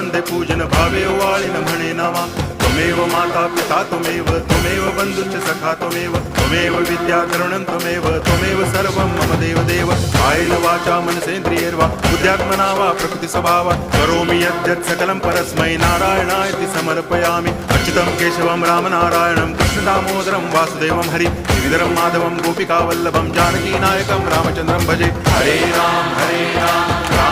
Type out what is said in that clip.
वंदे पूजन भावे वाळिन म्हणे नामा त्वमेव माता पिता त्वमेव बंधुश्च सखा त्वमेव विद्या तरुणं त्वमेव सर्वं मम देव कायेन वाचा मनसेन्द्रियैर्वा बुद्ध्यात्मना वा प्रकृति स्वभावात् करोमि यद्यत् सकलं परस्मै नारायणायति समर्पयामि अच्युतं केशवं रामनारायणं कृष्णदामोदरं वासुदेवं हरि गिरिधरं माधवं गोपिकावल्लभं जानकीनायकं रामचन्द्रं भजे हरे राम